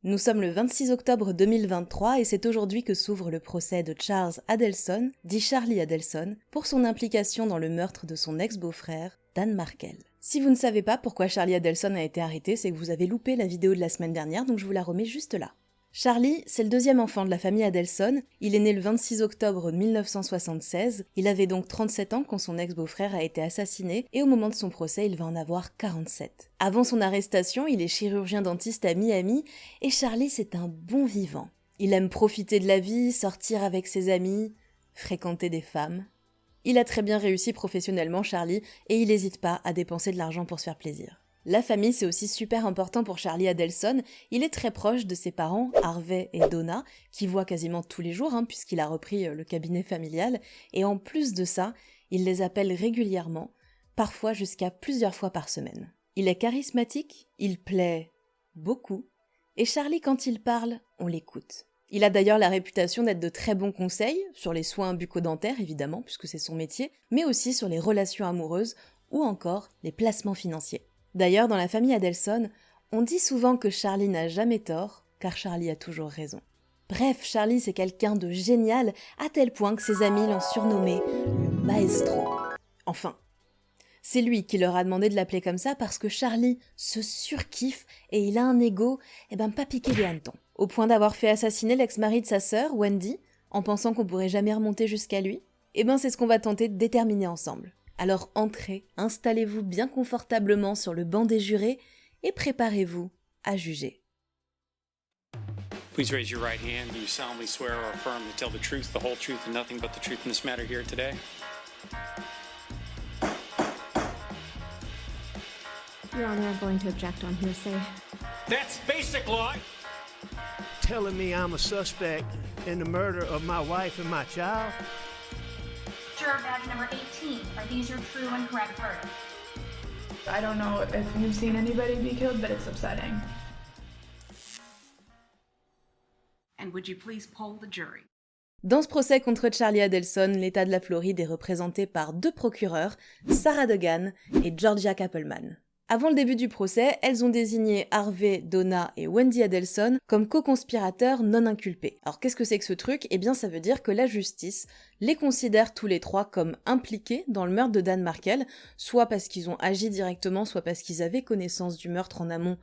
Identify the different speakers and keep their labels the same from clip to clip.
Speaker 1: Nous sommes le 26 octobre 2023 et c'est aujourd'hui que s'ouvre le procès de Charles Adelson, dit Charlie Adelson, pour son implication dans le meurtre de son ex-beau-frère, Dan Markel. Si vous ne savez pas pourquoi Charlie Adelson a été arrêté, c'est que vous avez loupé la vidéo de la semaine dernière, donc je vous la remets juste là. Charlie, c'est le deuxième enfant de la famille Adelson, il est né le 26 octobre 1976, il avait donc 37 ans quand son ex-beau-frère a été assassiné et au moment de son procès, il va en avoir 47. Avant son arrestation, il est chirurgien dentiste à Miami et Charlie, c'est un bon vivant. Il aime profiter de la vie, sortir avec ses amis, fréquenter des femmes. Il a très bien réussi professionnellement, Charlie, et il n'hésite pas à dépenser de l'argent pour se faire plaisir. La famille, c'est aussi super important pour Charlie Adelson. Il est très proche de ses parents, Harvey et Donna, qu'il voit quasiment tous les jours, puisqu'il a repris le cabinet familial. Et en plus de ça, il les appelle régulièrement, parfois jusqu'à plusieurs fois par semaine. Il est charismatique, il plaît beaucoup, et Charlie, quand il parle, on l'écoute. Il a d'ailleurs la réputation d'être de très bons conseils, sur les soins bucco-dentaires évidemment, puisque c'est son métier, mais aussi sur les relations amoureuses, ou encore les placements financiers. D'ailleurs, dans la famille Adelson, on dit souvent que Charlie n'a jamais tort, car Charlie a toujours raison. Bref, Charlie c'est quelqu'un de génial, à tel point que ses amis l'ont surnommé le maestro. Enfin, c'est lui qui leur a demandé de l'appeler comme ça parce que Charlie se surkiffe et il a un ego, pas piqué des hannetons. Au point d'avoir fait assassiner l'ex-mari de sa sœur, Wendy, en pensant qu'on pourrait jamais remonter jusqu'à lui. C'est ce qu'on va tenter de déterminer ensemble. Alors entrez, installez-vous bien confortablement sur le banc des jurés et préparez-vous à juger.
Speaker 2: Please raise your right hand. Do you solemnly swear or affirm to tell the truth, the whole truth, and nothing but the truth in this matter here today?
Speaker 3: Your Honor, I'm going to object on hearsay.
Speaker 2: That's basic law.
Speaker 4: Telling me I'm a suspect in the murder of my wife and my child?
Speaker 5: Juror badge number 18, are these your true and correct verdicts?
Speaker 6: I don't know if you've seen anybody be killed, but it's upsetting.
Speaker 5: And would you please poll the jury?
Speaker 1: Dans ce procès contre Charlie Adelson, l'État de la Floride est représenté par deux procureurs, Sarah Degan et Georgia Kappelman. Avant le début du procès, elles ont désigné Harvey, Donna et Wendy Adelson comme co-conspirateurs non inculpés. Alors qu'est-ce que c'est que ce truc ? Ça veut dire que la justice les considère tous les trois comme impliqués dans le meurtre de Dan Markel, soit parce qu'ils ont agi directement, soit parce qu'ils avaient connaissance du meurtre en amont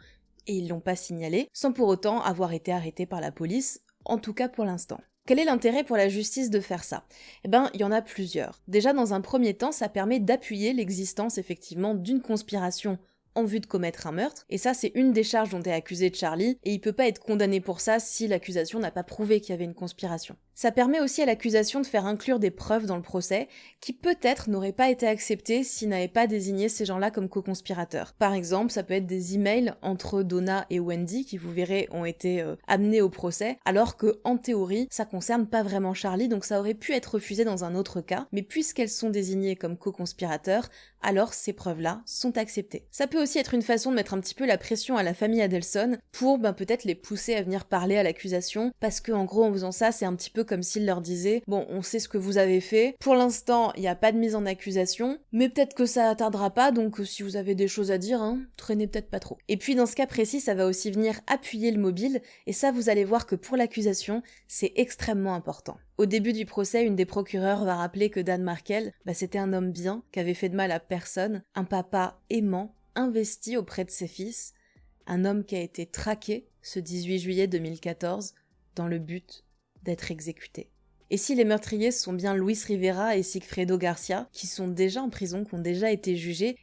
Speaker 1: et ils l'ont pas signalé, sans pour autant avoir été arrêtés par la police, en tout cas pour l'instant. Quel est l'intérêt pour la justice de faire ça ? Il y en a plusieurs. Déjà, dans un premier temps, ça permet d'appuyer l'existence effectivement d'une conspiration en vue de commettre un meurtre, et ça c'est une des charges dont est accusé Charlie, et il peut pas être condamné pour ça si l'accusation n'a pas prouvé qu'il y avait une conspiration. Ça permet aussi à l'accusation de faire inclure des preuves dans le procès, qui peut-être n'auraient pas été acceptées s'il n'avait pas désigné ces gens-là comme co-conspirateurs. Par exemple, ça peut être des emails entre Donna et Wendy, qui vous verrez ont été amenés au procès, alors que en théorie, ça concerne pas vraiment Charlie, donc ça aurait pu être refusé dans un autre cas, mais puisqu'elles sont désignées comme co-conspirateurs, alors ces preuves-là sont acceptées. Ça peut aussi être une façon de mettre un petit peu la pression à la famille Adelson pour peut-être les pousser à venir parler à l'accusation, parce que en gros en faisant ça, c'est un petit peu comme s'il leur disait « Bon, on sait ce que vous avez fait, pour l'instant, il n'y a pas de mise en accusation, mais peut-être que ça tardera pas, donc si vous avez des choses à dire, traînez peut-être pas trop. » Et puis dans ce cas précis, ça va aussi venir appuyer le mobile, et ça vous allez voir que pour l'accusation, c'est extrêmement important. Au début du procès, une des procureurs va rappeler que Dan Markel, c'était un homme bien, qui avait fait de mal à personne, un papa aimant, investi auprès de ses fils, un homme qui a été traqué ce 18 juillet 2014 dans le but d'être exécuté. Et si les meurtriers sont bien Luis Rivera et Sigfredo Garcia, qui sont déjà en prison, qui ont déjà été jugés,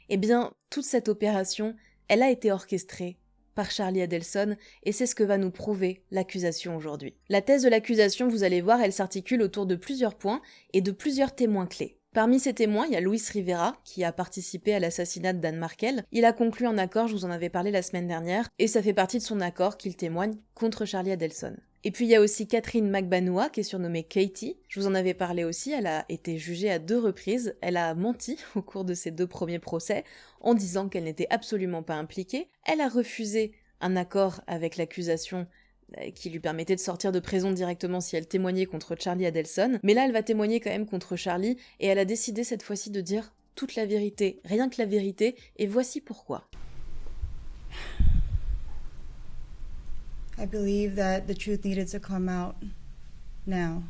Speaker 1: toute cette opération, elle a été orchestrée par Charlie Adelson, et c'est ce que va nous prouver l'accusation aujourd'hui. La thèse de l'accusation, vous allez voir, elle s'articule autour de plusieurs points et de plusieurs témoins clés. Parmi ces témoins, il y a Luis Rivera, qui a participé à l'assassinat de Dan Markel. Il a conclu un accord, je vous en avais parlé la semaine dernière, et ça fait partie de son accord qu'il témoigne contre Charlie Adelson. Et puis il y a aussi Catherine Magbanua, qui est surnommée Katie. Je vous en avais parlé aussi, elle a été jugée à 2 reprises. Elle a menti au cours de ses 2 premiers procès, en disant qu'elle n'était absolument pas impliquée. Elle a refusé un accord avec l'accusation qui lui permettait de sortir de prison directement si elle témoignait contre Charlie Adelson. Mais là, elle va témoigner quand même contre Charlie, et elle a décidé cette fois-ci de dire toute la vérité, rien que la vérité, et voici pourquoi.
Speaker 7: I believe that the truth needed to come out now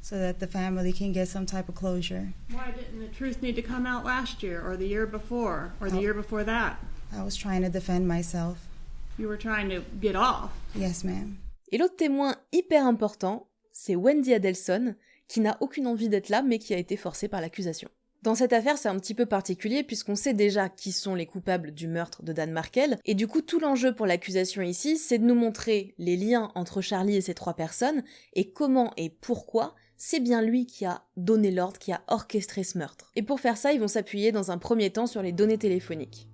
Speaker 7: so that the family can get some type of closure.
Speaker 8: Why didn't the truth need to come out last year or the year before or the year before that?
Speaker 7: I was trying to defend myself.
Speaker 8: You were trying to get off.
Speaker 7: Yes, ma'am.
Speaker 1: Et l'autre témoin hyper important, c'est Wendy Adelson, qui n'a aucune envie d'être là, mais qui a été forcée par l'accusation. Dans cette affaire, c'est un petit peu particulier puisqu'on sait déjà qui sont les coupables du meurtre de Dan Markel, et du coup tout l'enjeu pour l'accusation ici, c'est de nous montrer les liens entre Charlie et ces 3 personnes, et comment et pourquoi c'est bien lui qui a donné l'ordre, qui a orchestré ce meurtre. Et pour faire ça, ils vont s'appuyer dans un premier temps sur les données téléphoniques.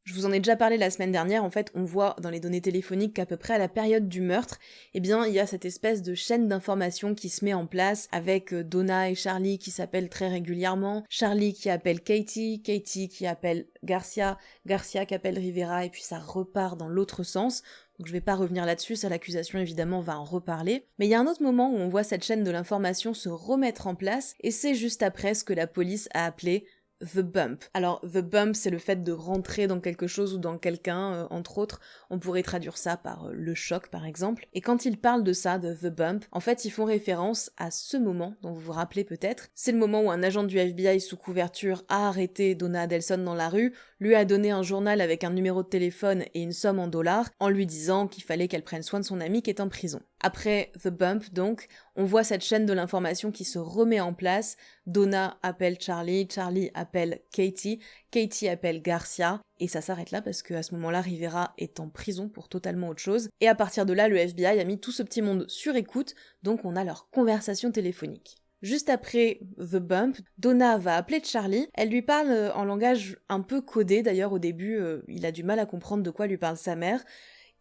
Speaker 1: Je vous en ai déjà parlé la semaine dernière, en fait, on voit dans les données téléphoniques qu'à peu près à la période du meurtre, eh bien, il y a cette espèce de chaîne d'information qui se met en place avec Donna et Charlie qui s'appellent très régulièrement, Charlie qui appelle Katie, Katie qui appelle Garcia, Garcia qui appelle Rivera, et puis ça repart dans l'autre sens. Donc je vais pas revenir là-dessus, ça l'accusation évidemment va en reparler. Mais il y a un autre moment où on voit cette chaîne de l'information se remettre en place, et c'est juste après ce que la police a appelé The Bump. Alors, The Bump, c'est le fait de rentrer dans quelque chose ou dans quelqu'un, entre autres. On pourrait traduire ça par le choc, par exemple. Et quand ils parlent de ça, de The Bump, en fait, ils font référence à ce moment, dont vous vous rappelez peut-être. C'est le moment où un agent du FBI sous couverture a arrêté Donna Adelson dans la rue, lui a donné un journal avec un numéro de téléphone et une somme en dollars, en lui disant qu'il fallait qu'elle prenne soin de son ami qui est en prison. Après The Bump, donc, on voit cette chaîne de l'information qui se remet en place. Donna appelle Charlie, Charlie appelle Katie, Katie appelle Garcia, et ça s'arrête là parce qu'à ce moment-là, Rivera est en prison pour totalement autre chose. Et à partir de là, le FBI a mis tout ce petit monde sur écoute, donc on a leur conversation téléphonique. Juste après The Bump, Donna va appeler Charlie, elle lui parle en langage un peu codé, d'ailleurs au début il a du mal à comprendre de quoi lui parle sa mère.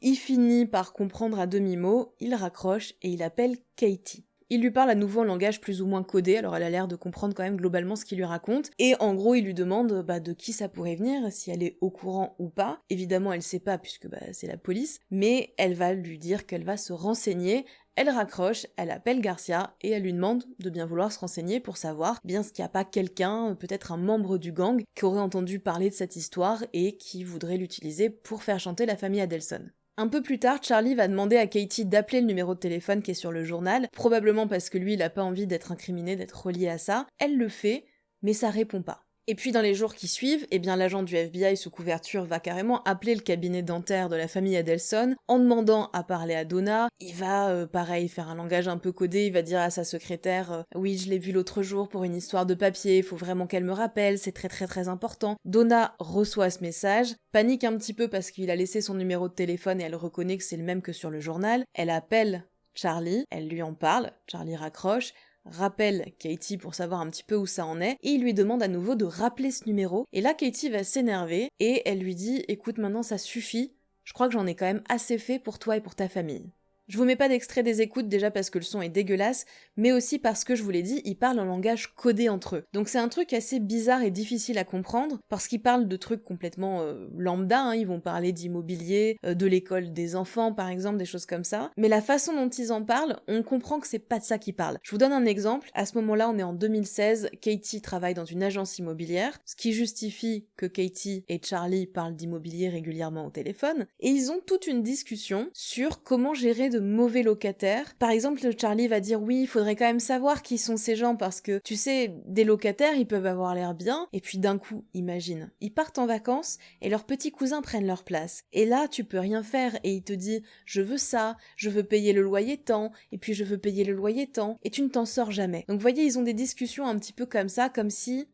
Speaker 1: Il finit par comprendre à demi-mot, il raccroche et il appelle Katie. Il lui parle à nouveau en langage plus ou moins codé, alors elle a l'air de comprendre quand même globalement ce qu'il lui raconte, et en gros il lui demande de qui ça pourrait venir, si elle est au courant ou pas. Évidemment elle sait pas puisque c'est la police, mais elle va lui dire qu'elle va se renseigner. Elle raccroche, elle appelle Garcia et elle lui demande de bien vouloir se renseigner pour savoir bien s'il n'y a pas quelqu'un, peut-être un membre du gang, qui aurait entendu parler de cette histoire et qui voudrait l'utiliser pour faire chanter la famille Adelson. Un peu plus tard, Charlie va demander à Katie d'appeler le numéro de téléphone qui est sur le journal, probablement parce que lui il a pas envie d'être incriminé, d'être relié à ça. Elle le fait, mais ça répond pas. Et puis dans les jours qui suivent, l'agent du FBI sous couverture va carrément appeler le cabinet dentaire de la famille Adelson en demandant à parler à Donna. Il va, pareil, faire un langage un peu codé, il va dire à sa secrétaire « Oui, je l'ai vue l'autre jour pour une histoire de papier, faut vraiment qu'elle me rappelle, c'est très très très important. » Donna reçoit ce message, panique un petit peu parce qu'il a laissé son numéro de téléphone et elle reconnaît que c'est le même que sur le journal. Elle appelle Charlie, elle lui en parle, Charlie raccroche, rappelle Katie pour savoir un petit peu où ça en est, et il lui demande à nouveau de rappeler ce numéro, et là Katie va s'énerver, et elle lui dit « Écoute, maintenant ça suffit, je crois que j'en ai quand même assez fait pour toi et pour ta famille. » Je vous mets pas d'extrait des écoutes déjà parce que le son est dégueulasse, mais aussi parce que je vous l'ai dit, ils parlent en langage codé entre eux. Donc c'est un truc assez bizarre et difficile à comprendre, parce qu'ils parlent de trucs complètement lambda, ils vont parler d'immobilier, de l'école des enfants par exemple, des choses comme ça. Mais la façon dont ils en parlent, on comprend que c'est pas de ça qu'ils parlent. Je vous donne un exemple, à ce moment-là on est en 2016, Katie travaille dans une agence immobilière, ce qui justifie que Katie et Charlie parlent d'immobilier régulièrement au téléphone, et ils ont toute une discussion sur comment gérer de mauvais locataires. Par exemple, Charlie va dire oui, il faudrait quand même savoir qui sont ces gens parce que, tu sais, des locataires, ils peuvent avoir l'air bien, et puis d'un coup, imagine, ils partent en vacances et leurs petits cousins prennent leur place. Et là, tu peux rien faire et il te dit je veux ça, je veux payer le loyer tant, et puis je veux payer le loyer tant, et tu ne t'en sors jamais. Donc vous voyez, ils ont des discussions un petit peu comme ça, comme si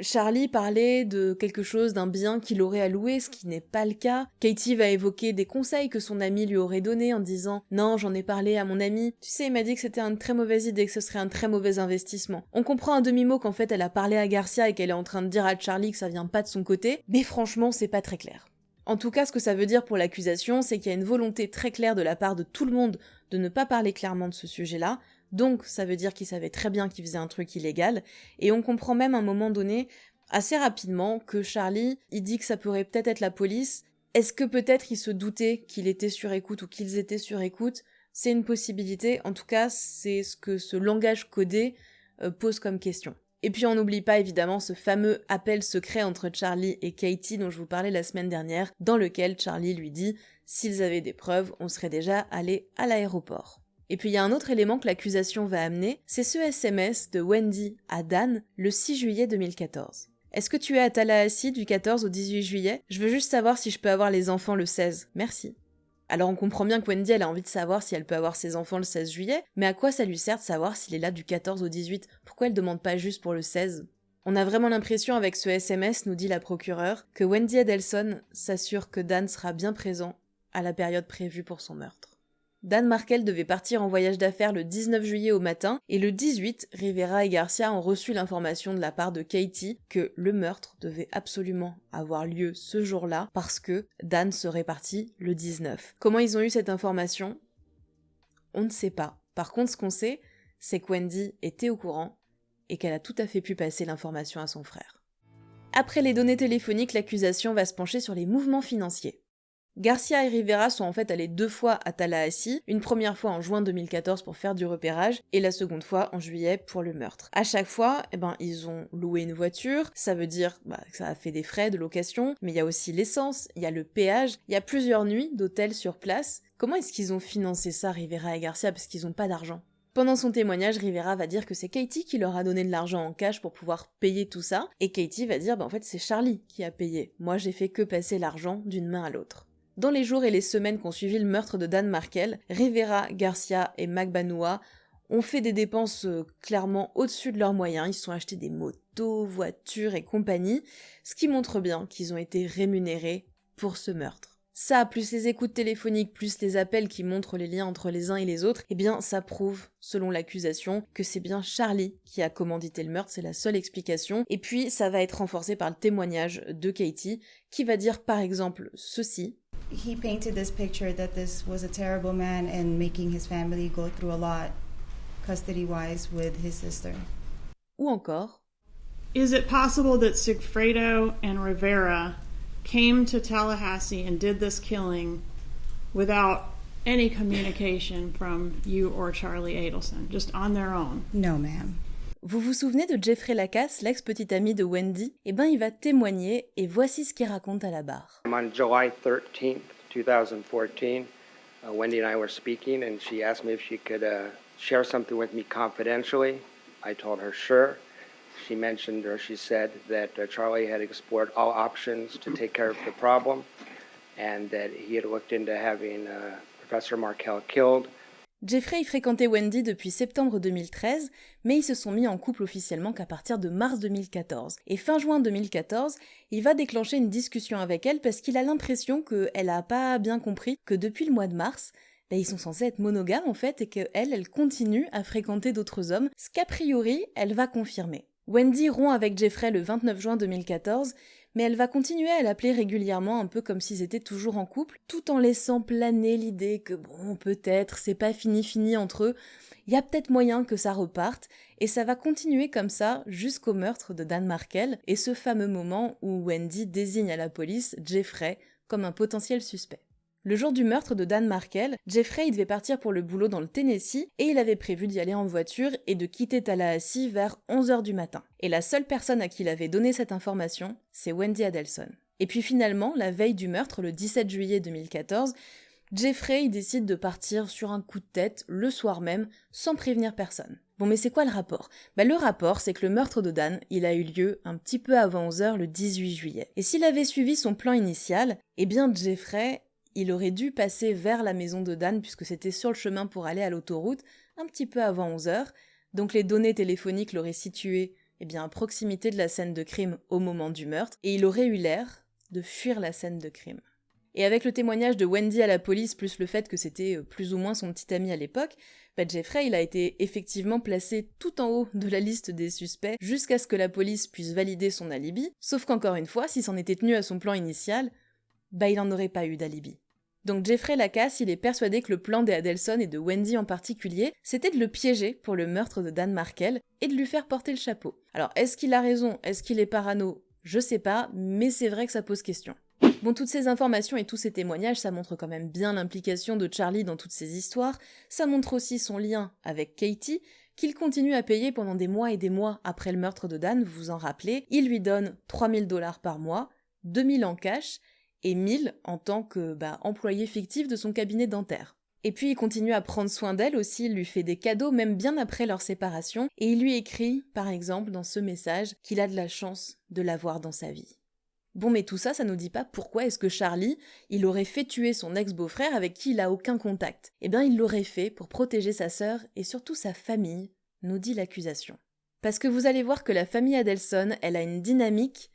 Speaker 1: Charlie parlait de quelque chose, d'un bien qu'il aurait à louer, ce qui n'est pas le cas. Katie va évoquer des conseils que son ami lui aurait donnés en disant « Non, j'en ai parlé à mon ami. Tu sais, il m'a dit que c'était une très mauvaise idée, que ce serait un très mauvais investissement. » On comprend à demi-mot qu'en fait, elle a parlé à Garcia et qu'elle est en train de dire à Charlie que ça vient pas de son côté, mais franchement, c'est pas très clair. En tout cas, ce que ça veut dire pour l'accusation, c'est qu'il y a une volonté très claire de la part de tout le monde de ne pas parler clairement de ce sujet-là. Donc, ça veut dire qu'il savait très bien qu'il faisait un truc illégal, et on comprend même à un moment donné, assez rapidement, que Charlie, il dit que ça pourrait peut-être être la police. Est-ce que peut-être il se doutait qu'il était sur écoute ou qu'ils étaient sur écoute ? C'est une possibilité, en tout cas, c'est ce que ce langage codé pose comme question. Et puis on n'oublie pas évidemment ce fameux appel secret entre Charlie et Katie dont je vous parlais la semaine dernière, dans lequel Charlie lui dit « S'ils avaient des preuves, on serait déjà allé à l'aéroport ». Et puis il y a un autre élément que l'accusation va amener, c'est ce SMS de Wendy à Dan le 6 juillet 2014. Est-ce que tu es à Tallahassee du 14 au 18 juillet? Je veux juste savoir si je peux avoir les enfants le 16. Merci. Alors on comprend bien que Wendy elle a envie de savoir si elle peut avoir ses enfants le 16 juillet, mais à quoi ça lui sert de savoir s'il est là du 14 au 18? Pourquoi elle demande pas juste pour le 16? On a vraiment l'impression avec ce SMS, nous dit la procureure, que Wendy Adelson s'assure que Dan sera bien présent à la période prévue pour son meurtre. Dan Markel devait partir en voyage d'affaires le 19 juillet au matin, et le 18, Rivera et Garcia ont reçu l'information de la part de Katie que le meurtre devait absolument avoir lieu ce jour-là, parce que Dan serait parti le 19. Comment ils ont eu cette information? On ne sait pas. Par contre, ce qu'on sait, c'est que Wendy était au courant, et qu'elle a tout à fait pu passer l'information à son frère. Après les données téléphoniques, l'accusation va se pencher sur les mouvements financiers. Garcia et Rivera sont en fait allés 2 fois à Tallahassee, une première fois en juin 2014 pour faire du repérage, et la seconde fois en juillet pour le meurtre. À chaque fois, ils ont loué une voiture, ça veut dire que ça a fait des frais de location, mais il y a aussi l'essence, il y a le péage, il y a plusieurs nuits d'hôtel sur place. Comment est-ce qu'ils ont financé ça, Rivera et Garcia, parce qu'ils n'ont pas d'argent? Pendant son témoignage, Rivera va dire que c'est Katie qui leur a donné de l'argent en cash pour pouvoir payer tout ça, et Katie va dire en fait c'est Charlie qui a payé. Moi j'ai fait que passer l'argent d'une main à l'autre. Dans les jours et les semaines qui ont suivi le meurtre de Dan Markel, Rivera, Garcia et Magbanua ont fait des dépenses clairement au-dessus de leurs moyens. Ils se sont achetés des motos, voitures et compagnie, ce qui montre bien qu'ils ont été rémunérés pour ce meurtre. Ça, plus les écoutes téléphoniques, plus les appels qui montrent les liens entre les uns et les autres, ça prouve, selon l'accusation, que c'est bien Charlie qui a commandité le meurtre, c'est la seule explication. Et puis, ça va être renforcé par le témoignage de Katie, qui va dire par exemple ceci.
Speaker 7: He painted this picture that this was a terrible man and making his family go through a lot, custody-wise, with his sister.
Speaker 1: Ou encore.
Speaker 8: Is it possible that Sigfredo and Rivera came to Tallahassee and did this killing without any communication from you or Charlie Adelson, just on their own?
Speaker 7: No, ma'am.
Speaker 1: Vous vous souvenez de Jeffrey Lacasse, l'ex-petit ami de Wendy? Il va témoigner et voici ce qu'il raconte à la barre.
Speaker 9: On July 13th, 2014, Wendy and I were speaking and she asked me if she could share something with me confidentially. I told her sure. She said that Charlie had explored all options to take care of the problem and that he had looked into having Professor Markel killed.
Speaker 1: Jeffrey fréquentait Wendy depuis septembre 2013, mais ils se sont mis en couple officiellement qu'à partir de mars 2014. Et fin juin 2014, il va déclencher une discussion avec elle parce qu'il a l'impression qu'elle a pas bien compris que depuis le mois de mars, ils sont censés être monogames en fait, et qu'elle continue à fréquenter d'autres hommes, ce qu'a priori, elle va confirmer. Wendy rompt avec Jeffrey le 29 juin 2014, mais elle va continuer à l'appeler régulièrement, un peu comme s'ils étaient toujours en couple, tout en laissant planer l'idée que peut-être c'est pas fini entre eux, il y a peut-être moyen que ça reparte, et ça va continuer comme ça jusqu'au meurtre de Dan Markel, et ce fameux moment où Wendy désigne à la police Jeffrey comme un potentiel suspect. Le jour du meurtre de Dan Markel, Jeffrey devait partir pour le boulot dans le Tennessee et il avait prévu d'y aller en voiture et de quitter Tallahassee vers 11h du matin. Et la seule personne à qui il avait donné cette information, c'est Wendy Adelson. Et puis finalement, la veille du meurtre, le 17 juillet 2014, Jeffrey décide de partir sur un coup de tête le soir même, sans prévenir personne. Bon, mais c'est quoi le rapport? Le rapport, c'est que le meurtre de Dan, il a eu lieu un petit peu avant 11h le 18 juillet. Et s'il avait suivi son plan initial, Jeffrey, il aurait dû passer vers la maison de Dan puisque c'était sur le chemin pour aller à l'autoroute, un petit peu avant 11h, donc les données téléphoniques l'auraient situé à proximité de la scène de crime au moment du meurtre, et il aurait eu l'air de fuir la scène de crime. Et avec le témoignage de Wendy à la police, plus le fait que c'était plus ou moins son petit ami à l'époque, Jeffrey il a été effectivement placé tout en haut de la liste des suspects jusqu'à ce que la police puisse valider son alibi, sauf qu'encore une fois, s'il s'en était tenu à son plan initial, il n'en aurait pas eu d'alibi. Donc Jeffrey Lacasse, il est persuadé que le plan des Adelson et de Wendy en particulier, c'était de le piéger pour le meurtre de Dan Markel et de lui faire porter le chapeau. Alors est-ce qu'il a raison, est-ce qu'il est parano? Je sais pas, mais c'est vrai que ça pose question. Bon, toutes ces informations et tous ces témoignages, ça montre quand même bien l'implication de Charlie dans toutes ces histoires, ça montre aussi son lien avec Katie, qu'il continue à payer pendant des mois et des mois après le meurtre de Dan, vous vous en rappelez. Il lui donne 3 000 $ par mois, 2 000 en cash et 1 000 en tant que employé fictif de son cabinet dentaire. Et puis il continue à prendre soin d'elle aussi, il lui fait des cadeaux même bien après leur séparation, et il lui écrit, par exemple, dans ce message, qu'il a de la chance de l'avoir dans sa vie. Bon, mais tout ça, ça nous dit pas pourquoi est-ce que Charlie, il aurait fait tuer son ex-beau-frère avec qui il a aucun contact. Eh bien, il l'aurait fait pour protéger sa sœur et surtout sa famille, nous dit l'accusation. Parce que vous allez voir que la famille Adelson, elle a une dynamique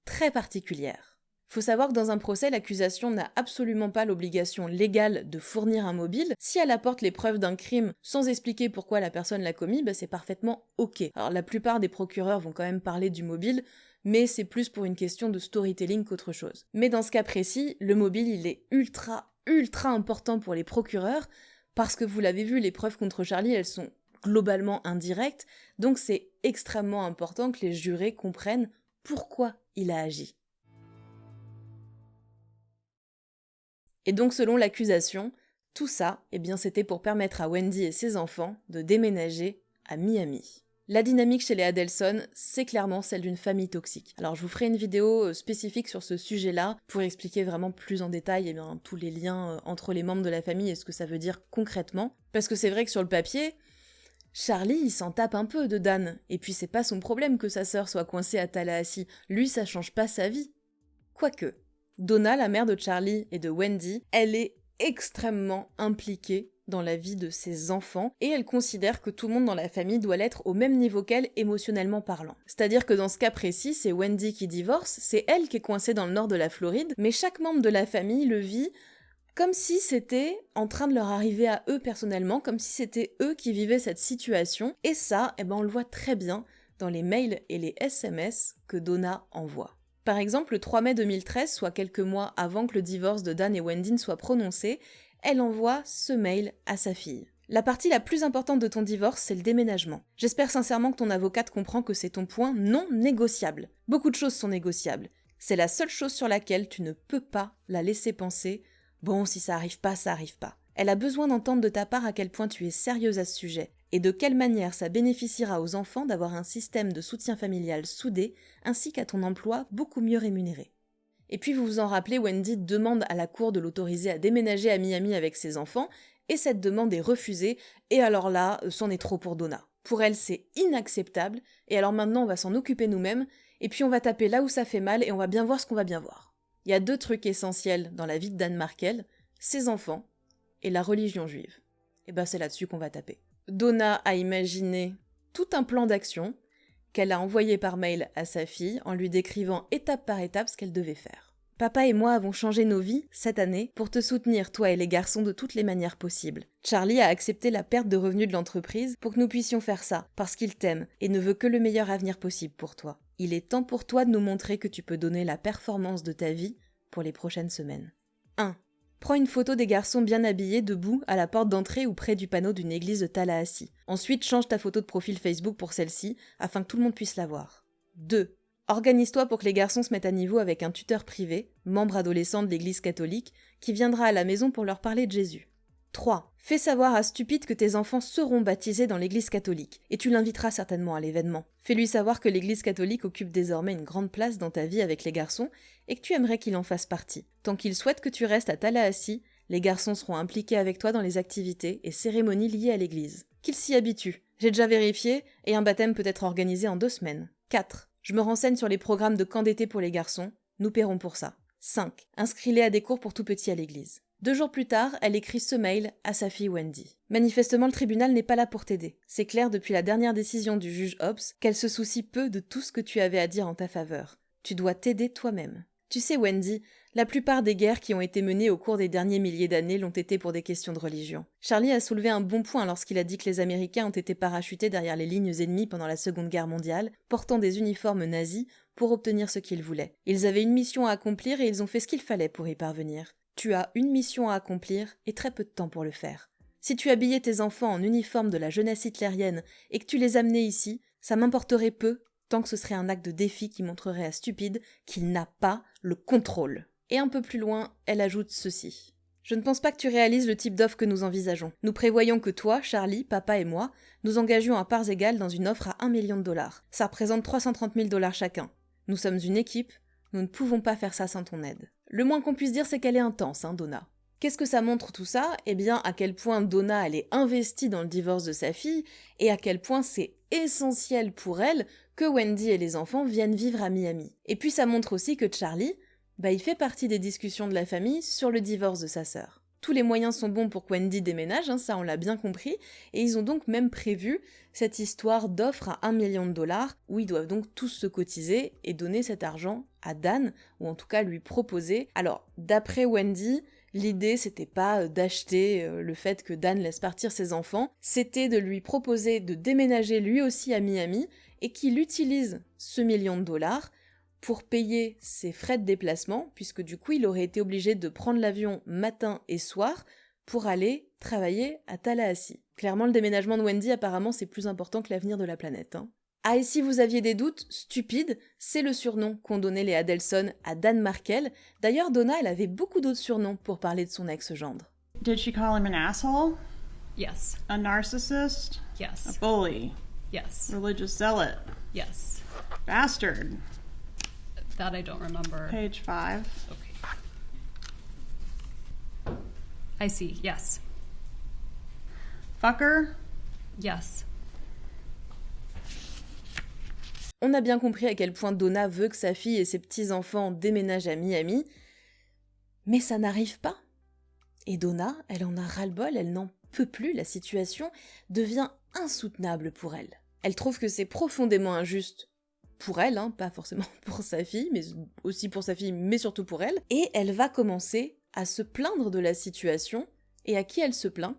Speaker 1: très particulière. Faut savoir que dans un procès, l'accusation n'a absolument pas l'obligation légale de fournir un mobile. Si elle apporte les preuves d'un crime sans expliquer pourquoi la personne l'a commis, c'est parfaitement ok. Alors la plupart des procureurs vont quand même parler du mobile, mais c'est plus pour une question de storytelling qu'autre chose. Mais dans ce cas précis, le mobile, il est ultra important pour les procureurs, parce que vous l'avez vu, les preuves contre Charlie, elles sont globalement indirectes, donc c'est extrêmement important que les jurés comprennent pourquoi il a agi. Et donc selon l'accusation, tout ça, c'était pour permettre à Wendy et ses enfants de déménager à Miami. La dynamique chez les Adelson, c'est clairement celle d'une famille toxique. Alors je vous ferai une vidéo spécifique sur ce sujet-là pour expliquer vraiment plus en détail tous les liens entre les membres de la famille et ce que ça veut dire concrètement. Parce que c'est vrai que sur le papier, Charlie, il s'en tape un peu de Dan. Et puis c'est pas son problème que sa sœur soit coincée à Tallahassee. Lui, ça change pas sa vie. Quoique, Donna, la mère de Charlie et de Wendy, elle est extrêmement impliquée dans la vie de ses enfants, et elle considère que tout le monde dans la famille doit l'être au même niveau qu'elle, émotionnellement parlant. C'est-à-dire que dans ce cas précis, c'est Wendy qui divorce, c'est elle qui est coincée dans le nord de la Floride, mais chaque membre de la famille le vit comme si c'était en train de leur arriver à eux personnellement, comme si c'était eux qui vivaient cette situation, et ça, on le voit très bien dans les mails et les SMS que Donna envoie. Par exemple, le 3 mai 2013, soit quelques mois avant que le divorce de Dan et Wendy ne soit prononcé, elle envoie ce mail à sa fille. La partie la plus importante de ton divorce, c'est le déménagement. J'espère sincèrement que ton avocate comprend que c'est ton point non négociable. Beaucoup de choses sont négociables. C'est la seule chose sur laquelle tu ne peux pas la laisser penser « bon, si ça arrive pas, ça arrive pas ». Elle a besoin d'entendre de ta part à quel point tu es sérieuse à ce sujet, et de quelle manière ça bénéficiera aux enfants d'avoir un système de soutien familial soudé, ainsi qu'à ton emploi beaucoup mieux rémunéré. Et puis vous vous en rappelez, Wendy demande à la cour de l'autoriser à déménager à Miami avec ses enfants, et cette demande est refusée, et alors là, c'en est trop pour Donna. Pour elle, c'est inacceptable, et alors maintenant on va s'en occuper nous-mêmes, et puis on va taper là où ça fait mal, et on va bien voir ce qu'on va bien voir. Il y a 2 trucs essentiels dans la vie de Dan Markel, ses enfants et la religion juive. Et c'est là-dessus qu'on va taper. Donna a imaginé tout un plan d'action, qu'elle a envoyé par mail à sa fille en lui décrivant étape par étape ce qu'elle devait faire. Papa et moi avons changé nos vies cette année pour te soutenir, toi et les garçons, de toutes les manières possibles. Charlie a accepté la perte de revenus de l'entreprise pour que nous puissions faire ça, parce qu'il t'aime et ne veut que le meilleur avenir possible pour toi. Il est temps pour toi de nous montrer que tu peux donner la performance de ta vie pour les prochaines semaines. 1. Prends une photo des garçons bien habillés debout à la porte d'entrée ou près du panneau d'une église de Tallahassee. Ensuite, change ta photo de profil Facebook pour celle-ci, afin que tout le monde puisse la voir. 2. Organise-toi pour que les garçons se mettent à niveau avec un tuteur privé, membre adolescent de l'église catholique, qui viendra à la maison pour leur parler de Jésus. 3. Fais savoir à Stupide que tes enfants seront baptisés dans l'église catholique, et tu l'inviteras certainement à l'événement. Fais-lui savoir que l'église catholique occupe désormais une grande place dans ta vie avec les garçons, et que tu aimerais qu'il en fasse partie. Tant qu'il souhaite que tu restes à Tallahassee, les garçons seront impliqués avec toi dans les activités et cérémonies liées à l'église. Qu'ils s'y habituent. J'ai déjà vérifié, et un baptême peut être organisé en 2 semaines. 4. Je me renseigne sur les programmes de camp d'été pour les garçons, nous paierons pour ça. 5. Inscris-les à des cours pour tout petits à l'église. 2 jours plus tard, elle écrit ce mail à sa fille Wendy. Manifestement, le tribunal n'est pas là pour t'aider. C'est clair depuis la dernière décision du juge Hobbs qu'elle se soucie peu de tout ce que tu avais à dire en ta faveur. Tu dois t'aider toi-même. Tu sais, Wendy, la plupart des guerres qui ont été menées au cours des derniers milliers d'années l'ont été pour des questions de religion. Charlie a soulevé un bon point lorsqu'il a dit que les Américains ont été parachutés derrière les lignes ennemies pendant la Seconde Guerre mondiale, portant des uniformes nazis pour obtenir ce qu'ils voulaient. Ils avaient une mission à accomplir et ils ont fait ce qu'il fallait pour y parvenir. Tu as une mission à accomplir et très peu de temps pour le faire. Si tu habillais tes enfants en uniforme de la jeunesse hitlérienne et que tu les amenais ici, ça m'importerait peu, tant que ce serait un acte de défi qui montrerait à Stupide qu'il n'a pas le contrôle. Et un peu plus loin, elle ajoute ceci. Je ne pense pas que tu réalises le type d'offre que nous envisageons. Nous prévoyons que toi, Charlie, papa et moi, nous engagions à parts égales dans une offre à $1 million. Ça représente 330 000 $ chacun. Nous sommes une équipe, nous ne pouvons pas faire ça sans ton aide. Le moins qu'on puisse dire, c'est qu'elle est intense, hein, Donna. Qu'est-ce que ça montre tout ça ? Eh bien, à quel point Donna, elle est investie dans le divorce de sa fille, et à quel point c'est essentiel pour elle que Wendy et les enfants viennent vivre à Miami. Et puis ça montre aussi que Charlie, il fait partie des discussions de la famille sur le divorce de sa sœur. Tous les moyens sont bons pour que Wendy déménage, hein, ça on l'a bien compris, et ils ont donc même prévu cette histoire d'offre à $1 million, où ils doivent donc tous se cotiser et donner cet argent à Dan, ou en tout cas lui proposer. Alors, d'après Wendy, l'idée c'était pas d'acheter le fait que Dan laisse partir ses enfants, c'était de lui proposer de déménager lui aussi à Miami, et qu'il utilise ce $1 million pour payer ses frais de déplacement, puisque du coup il aurait été obligé de prendre l'avion matin et soir pour aller travailler à Tallahassee. Clairement, le déménagement de Wendy, apparemment, c'est plus important que l'avenir de la planète. Hein. Ah, et si vous aviez des doutes, Stupide, c'est le surnom qu'ont donné les Adelson à Dan Markel. D'ailleurs, Donna, elle avait beaucoup d'autres surnoms pour parler de son ex-gendre.
Speaker 8: Did she call him an asshole?
Speaker 10: Yes.
Speaker 8: A narcissist?
Speaker 10: Yes.
Speaker 8: A bully?
Speaker 10: Yes.
Speaker 8: Religious zealot?
Speaker 10: Yes.
Speaker 8: Bastard?
Speaker 10: That I don't remember.
Speaker 8: Page 5.
Speaker 10: Okay. I see, yes.
Speaker 8: Fucker?
Speaker 10: Yes.
Speaker 1: On a bien compris à quel point Donna veut que sa fille et ses petits-enfants déménagent à Miami, mais ça n'arrive pas. Et Donna, elle en a ras-le-bol, elle n'en peut plus, la situation devient insoutenable pour elle. Elle trouve que c'est profondément injuste pour elle, hein, pas forcément pour sa fille, mais aussi pour sa fille, mais surtout pour elle, et elle va commencer à se plaindre de la situation, et à qui elle se plaint ?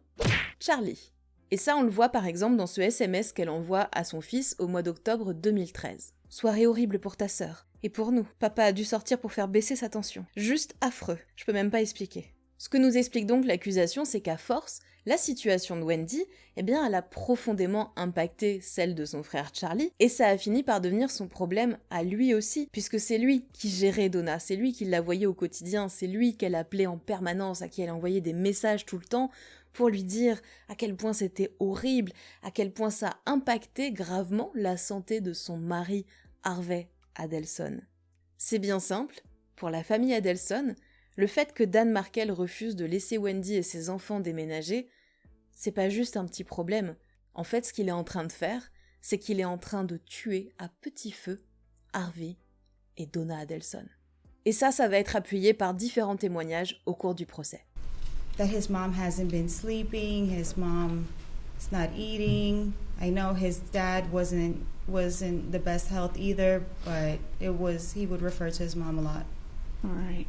Speaker 1: Charlie. Et ça, on le voit par exemple dans ce SMS qu'elle envoie à son fils au mois d'octobre 2013. « Soirée horrible pour ta sœur. Et pour nous. Papa a dû sortir pour faire baisser sa tension. Juste affreux. Je peux même pas expliquer. » Ce que nous explique donc l'accusation, c'est qu'à force, la situation de Wendy, eh bien, elle a profondément impacté celle de son frère Charlie, et ça a fini par devenir son problème à lui aussi, puisque c'est lui qui gérait Donna, c'est lui qui la voyait au quotidien, c'est lui qu'elle appelait en permanence, à qui elle envoyait des messages tout le temps, pour lui dire à quel point c'était horrible, à quel point ça impactait gravement la santé de son mari, Harvey Adelson. C'est bien simple, pour la famille Adelson, le fait que Dan Markel refuse de laisser Wendy et ses enfants déménager, c'est pas juste un petit problème. En fait, ce qu'il est en train de faire, c'est qu'il est en train de tuer à petit feu Harvey et Donna Adelson. Et ça va être appuyé par différents témoignages au cours du procès.
Speaker 7: That his mom hasn't been sleeping, his mom is not eating. I know his dad wasn't the best health either, but he would refer to his mom a lot.
Speaker 8: All right.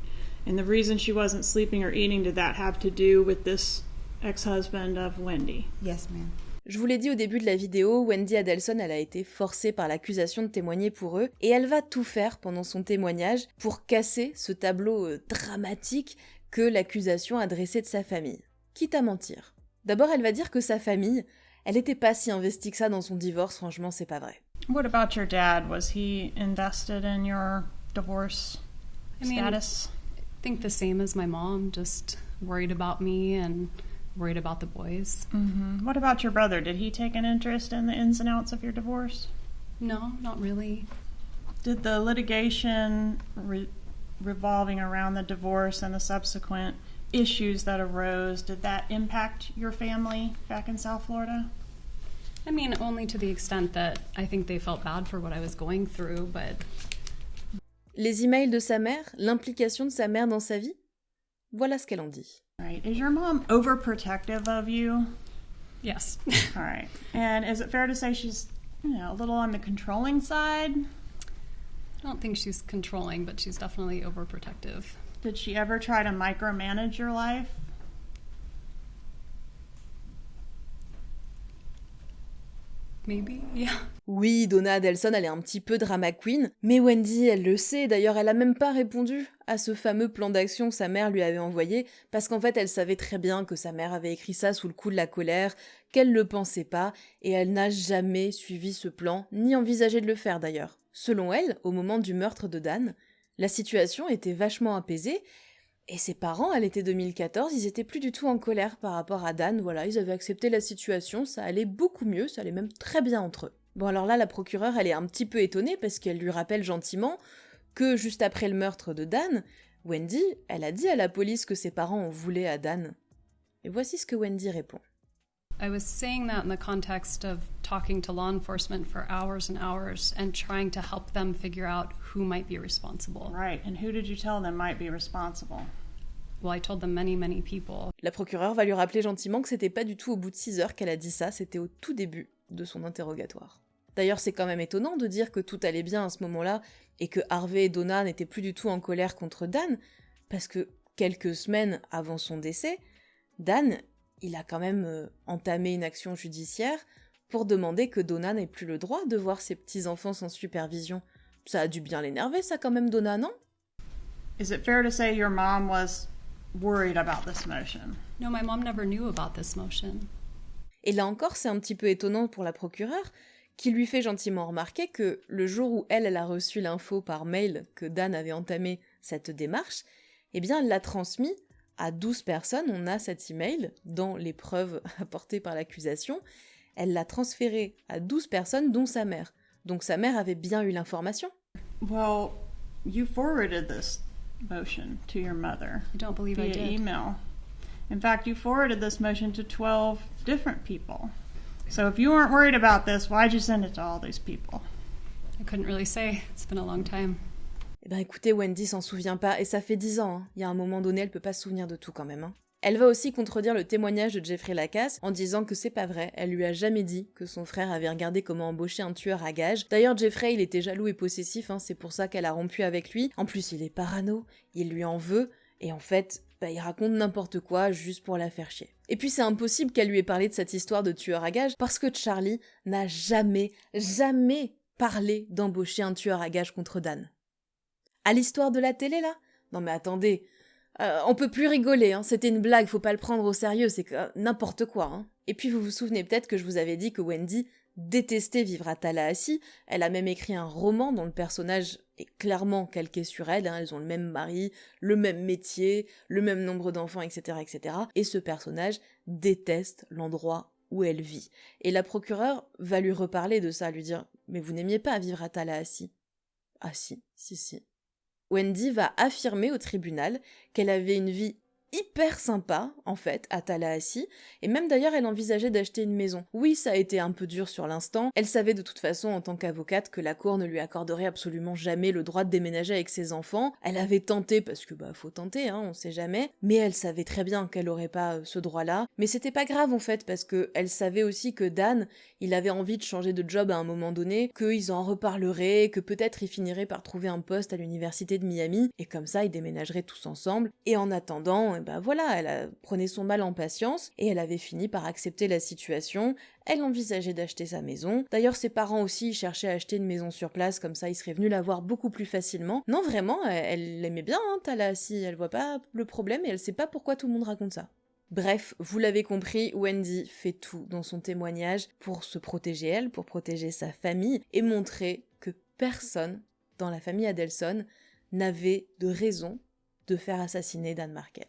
Speaker 8: And the reason she wasn't sleeping or eating, did that have to do with this ex-husband of Wendy?
Speaker 7: Yes, ma'am.
Speaker 1: Je vous l'ai dit au début de la vidéo, Wendy Adelson, elle a été forcée par l'accusation de témoigner pour eux, et elle va tout faire pendant son témoignage pour casser ce tableau dramatique que l'accusation a dressé de sa famille, quitte à mentir. D'abord, elle va dire que sa famille, elle n'était pas si investie que ça dans son divorce, franchement, c'est pas vrai.
Speaker 8: What about your dad? Was he invested in your divorce status?
Speaker 10: I think the same as my mom, just worried about me and worried about the boys.
Speaker 8: Mm-hmm. What about your brother? Did he take an interest in the ins and outs of your divorce?
Speaker 10: No, not really.
Speaker 8: Did the litigation revolving around the divorce and the subsequent issues that arose, did that impact your family back in South Florida?
Speaker 10: I mean, only to the extent that I think they felt bad for what I was going through, but...
Speaker 1: Les emails de sa mère, l'implication de sa mère dans sa vie, voilà ce qu'elle en dit.
Speaker 8: Right. Is your mom overprotective of you?
Speaker 10: Yes.
Speaker 8: All right. And is it fair to say she's, a little on the controlling side?
Speaker 10: I don't think she's controlling, but she's definitely overprotective.
Speaker 8: Did she ever try to micromanage your life?
Speaker 10: Maybe, yeah.
Speaker 1: Oui, Donna Adelson, elle est un petit peu drama queen, mais Wendy, elle le sait, d'ailleurs elle a même pas répondu à ce fameux plan d'action que sa mère lui avait envoyé, parce qu'en fait elle savait très bien que sa mère avait écrit ça sous le coup de la colère, qu'elle le pensait pas, et elle n'a jamais suivi ce plan, ni envisagé de le faire d'ailleurs. Selon elle, au moment du meurtre de Dan, la situation était vachement apaisée, Et ses parents, à l'été 2014, ils étaient plus du tout en colère par rapport à Dan, voilà, ils avaient accepté la situation, ça allait beaucoup mieux, ça allait même très bien entre eux. Bon alors là, la procureure, elle est un petit peu étonnée parce qu'elle lui rappelle gentiment que juste après le meurtre de Dan, Wendy, elle a dit à la police que ses parents en voulaient à Dan. Et voici ce que Wendy répond.
Speaker 10: I was saying that in the context of talking to law enforcement for hours and hours and trying to help them figure out who might be responsible.
Speaker 8: Right, and who did you tell them might be responsible?
Speaker 10: Well, I told them many people.
Speaker 1: La procureure va lui rappeler gentiment que c'était pas du tout au bout de 6 heures qu'elle a dit ça, c'était au tout début de son interrogatoire. D'ailleurs, c'est quand même étonnant de dire que tout allait bien à ce moment-là et que Harvey et Donna n'étaient plus du tout en colère contre Dan, parce que quelques semaines avant son décès, Dan, il a quand même entamé une action judiciaire pour demander que Donna n'ait plus le droit de voir ses petits-enfants sans supervision. Ça a dû bien l'énerver, ça quand même, Donna, non?
Speaker 8: Is it fair to say your mom was worried about this motion?
Speaker 10: No, my mom never knew about this motion.
Speaker 1: Et là encore, c'est un petit peu étonnant pour la procureure, qui lui fait gentiment remarquer que le jour où elle a reçu l'info par mail que Dan avait entamé cette démarche, eh bien, elle l'a transmis à 12 personnes. On a cet email dans les preuves apportées par l'accusation. Elle l'a transféré à 12 personnes, dont sa mère. Donc sa mère avait bien eu l'information.
Speaker 8: Well, you forwarded this motion to your mother.
Speaker 10: I don't believe I
Speaker 8: via
Speaker 10: did.
Speaker 8: email. In fact, you forwarded this motion to 12 different people. So if you weren't worried about this, why'd you send it to all these people?
Speaker 10: I couldn't really say. It's been a long time.
Speaker 1: Eh ben écoutez, Wendy s'en souvient pas, et ça fait 10 ans, hein. Il y a un moment donné, elle peut pas se souvenir de tout quand même, hein. Elle va aussi contredire le témoignage de Jeffrey Lacasse en disant que c'est pas vrai, elle lui a jamais dit que son frère avait regardé comment embaucher un tueur à gages. D'ailleurs, Jeffrey, il était jaloux et possessif, hein, c'est pour ça qu'elle a rompu avec lui. En plus, il est parano, il lui en veut, et en fait, il raconte n'importe quoi juste pour la faire chier. Et puis c'est impossible qu'elle lui ait parlé de cette histoire de tueur à gages parce que Charlie n'a jamais parlé d'embaucher un tueur à gages contre Dan. À l'histoire de la télé, là? Non mais attendez, on peut plus rigoler, hein. C'était une blague, faut pas le prendre au sérieux, c'est n'importe quoi, hein. Et puis vous vous souvenez peut-être que je vous avais dit que Wendy détestait vivre à Tallahassee, elle a même écrit un roman dont le personnage est clairement calqué sur elle, hein. Elles ont le même mari, le même métier, le même nombre d'enfants, etc., etc. Et ce personnage déteste l'endroit où elle vit. Et la procureure va lui reparler de ça, lui dire « Mais vous n'aimiez pas vivre à Tallahassee ?» Ah si. Wendy va affirmer au tribunal qu'elle avait une vie hyper sympa, en fait, à Tallahassee, et même d'ailleurs elle envisageait d'acheter une maison. Oui, ça a été un peu dur sur l'instant, elle savait de toute façon en tant qu'avocate que la cour ne lui accorderait absolument jamais le droit de déménager avec ses enfants. Elle avait tenté, parce que faut tenter, hein, on sait jamais, mais elle savait très bien qu'elle aurait pas ce droit-là, mais c'était pas grave en fait, parce que elle savait aussi que Dan, il avait envie de changer de job à un moment donné, qu'ils en reparleraient, que peut-être il finirait par trouver un poste à l'université de Miami, et comme ça ils déménageraient tous ensemble, et en attendant, voilà, elle prenait son mal en patience, et elle avait fini par accepter la situation, elle envisageait d'acheter sa maison. D'ailleurs, ses parents aussi cherchaient à acheter une maison sur place, comme ça ils seraient venus la voir beaucoup plus facilement. Non, vraiment, elle l'aimait bien, hein, Tallahassee, elle voit pas le problème, et elle sait pas pourquoi tout le monde raconte ça. Bref, vous l'avez compris, Wendy fait tout dans son témoignage pour se protéger elle, pour protéger sa famille, et montrer que personne dans la famille Adelson n'avait de raison de faire assassiner Dan Markel.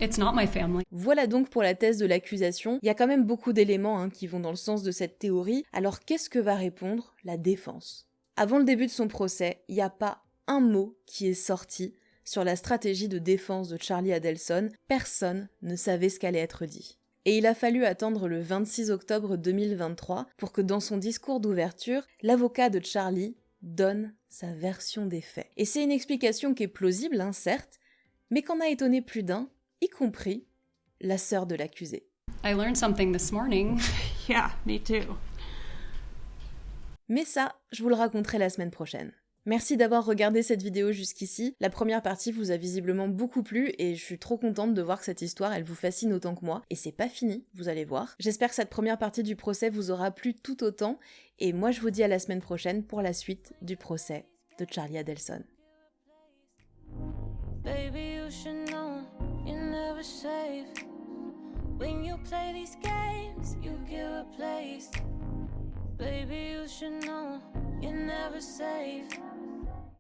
Speaker 10: It's not my family.
Speaker 1: Voilà donc pour la thèse de l'accusation. Il y a quand même beaucoup d'éléments qui vont dans le sens de cette théorie. Alors qu'est-ce que va répondre la défense? Avant le début de son procès, il n'y a pas un mot qui est sorti sur la stratégie de défense de Charlie Adelson. Personne ne savait ce qu'allait être dit. Et il a fallu attendre le 26 octobre 2023 pour que dans son discours d'ouverture, l'avocat de Charlie donne sa version des faits. Et c'est une explication qui est plausible, certes, mais qu'en a étonné plus d'un, y compris la sœur de l'accusé.
Speaker 10: I learned something this morning.
Speaker 8: Yeah, me too.
Speaker 1: Mais ça, je vous le raconterai la semaine prochaine. Merci d'avoir regardé cette vidéo jusqu'ici. La première partie vous a visiblement beaucoup plu et je suis trop contente de voir que cette histoire, elle vous fascine autant que moi. Et c'est pas fini, vous allez voir. J'espère que cette première partie du procès vous aura plu tout autant. Et moi, je vous dis à la semaine prochaine pour la suite du procès de Charlie Adelson.
Speaker 11: Baby, you should know you're never safe. When you play these games, you give a place. Baby, you should know you're never safe.